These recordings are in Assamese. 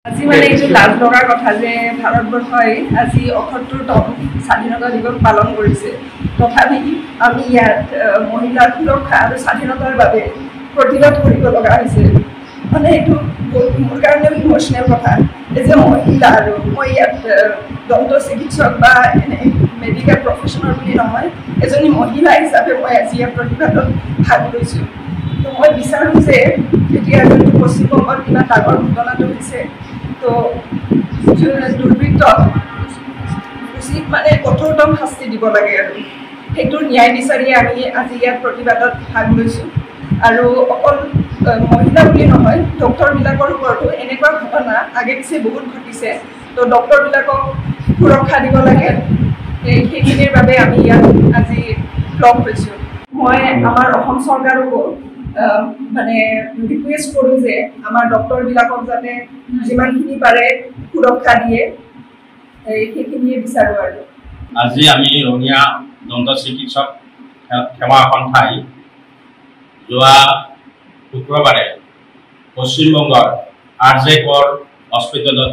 আজি মানে এই লাজ লগাৰ কথা যে ভাৰতবৰ্ষই আজি ৭৮তম স্বাধীনতা দিৱস পালন কৰিছে। তথাপি আমি ইয়াত মহিলাৰ সুৰক্ষা আৰু স্বাধীনতাৰ বাবে প্ৰতিবাদ কৰিব লগা হৈছে। মানে এইটো মোৰ কাৰণে ইমোচনেল কথা যে মহিলা আৰু মই ইয়াত দন্ত চিকিৎসক বা এনে মেডিকেল প্ৰফেশ্যনেল বুলি নহয়, এজনী মহিলা হিচাপে মই আজি ইয়াত প্ৰতিবাদত ভাগ লৈছোঁ। তো মই বিচাৰোঁ যে এতিয়া যোনটো পশ্চিমবংগত কিমান ডাঙৰ ঘটনাটো হৈছে, তো দুৰ্বৃত্তক উচিত মানে কঠোৰতম শাস্তি দিব লাগে আৰু সেইটোৰ ন্যায় বিচাৰিয়ে আমি আজি ইয়াত প্ৰতিবাদত ভাগ লৈছোঁ। আৰু অকল মহিলা বুলি নহয়, ডক্টৰবিলাকৰ ওপৰতো এনেকুৱা ঘটনা আগে পিছে বহুত ঘটিছে। তো ডক্টৰবিলাকক সুৰক্ষা দিব লাগে, সেইখিনিৰ বাবে আমি ইয়াত আজি লগ হৈছোঁ। মই আমাৰ অসম চৰকাৰকো মানে ৰিকুৱেষ্ট কৰোঁ যে আমাৰ ডক্টৰবিলাকক যাতে যিমানখিনি পাৰে সুৰক্ষা দিয়ে, সেইখিনিয়ে বিচাৰোঁ। আৰু আজি আমি ৰঙিয়া দন্ত চিকিৎসক সেৱা সন্থাই যোৱা শুক্ৰবাৰে পশ্চিমবংগৰ RJ কৰ হস্পিটেলত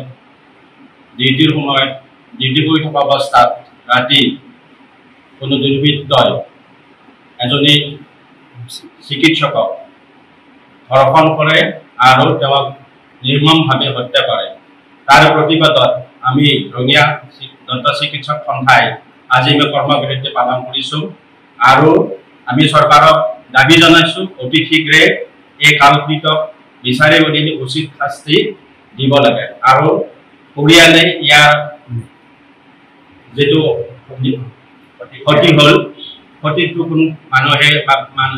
ডিউটিৰ সময়ত ডিউটি কৰি থকা অৱস্থাত ৰাতি কোনো দুৰ্বৃত্তই এজনী চিকিৎসকক ধৰ্ষণ কৰে আৰু তেওঁক নিৰ্মমভাৱে হত্যা কৰে। তাৰ প্ৰতিবাদত আমি ৰঙিয়া দন্ত চিকিৎসক সন্থাই আজি আমি কৰ্মবিৰতি পালন কৰিছোঁ আৰু আমি চৰকাৰক দাবী জনাইছোঁ অতি শীঘ্ৰে এই কালপিতক বিচাৰি উলিয়াই উচিত শাস্তি দিব লাগে আৰু পৰিয়ালে ইয়াৰ যিটো ক্ষতি হ'ল, ক্ষতিটো কোনো মানুহে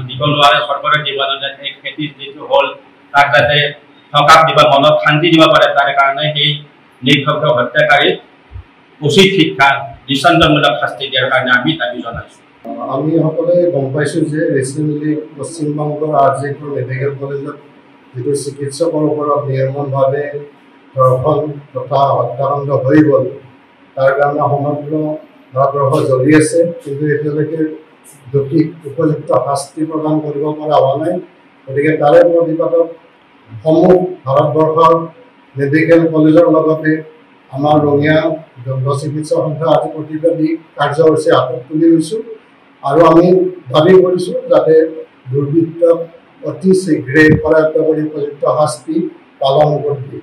দিব নোৱাৰে, চৰকাৰে দিব নোৱাৰে। সেই খেতি যিটো হ'ল তাক যাতে সকাহ দিব, মনত শান্তি দিব পাৰে, তাৰ কাৰণে সেই নিৰ্ঘাত হত্যাকাৰীক উচিত শিক্ষা দৃষ্টান্তমূলক শাস্তি দিয়াৰ কাৰণে আমি দাবী জনাইছোঁ। আমি সকলোৱে গম পাইছোঁ যে ৰিচেণ্টলি পশ্চিমবংগৰ RJ কৰ মেডিকেল কলেজত যিটো চিকিৎসকৰ ওপৰত নিৰ্মমভাৱে ধৰ্ষণ তথা হত্যাকাণ্ড হৈ গ'ল, তাৰ কাৰণে সমগ্ৰ ভাৰতবৰ্ষ জ্বলি আছে, কিন্তু এতিয়ালৈকে দোষীক উপযুক্ত শাস্তি প্ৰদান কৰিব পৰা হোৱা নাই। গতিকে তাৰে প্ৰতিবাদত সমূহ ভাৰতবৰ্ষৰ মেডিকেল কলেজৰ লগতে আমাৰ ৰঙিয়া দন্ত চিকিৎসক সন্থা আজি প্ৰতিবাদী কাৰ্যসূচী হাতত তুলি লৈছোঁ আৰু আমি দাবী কৰিছোঁ যাতে দুৰ্বৃত্তক অতি শীঘ্ৰে কৰায়ত্ব কৰি উপযুক্ত শাস্তি পালন কৰি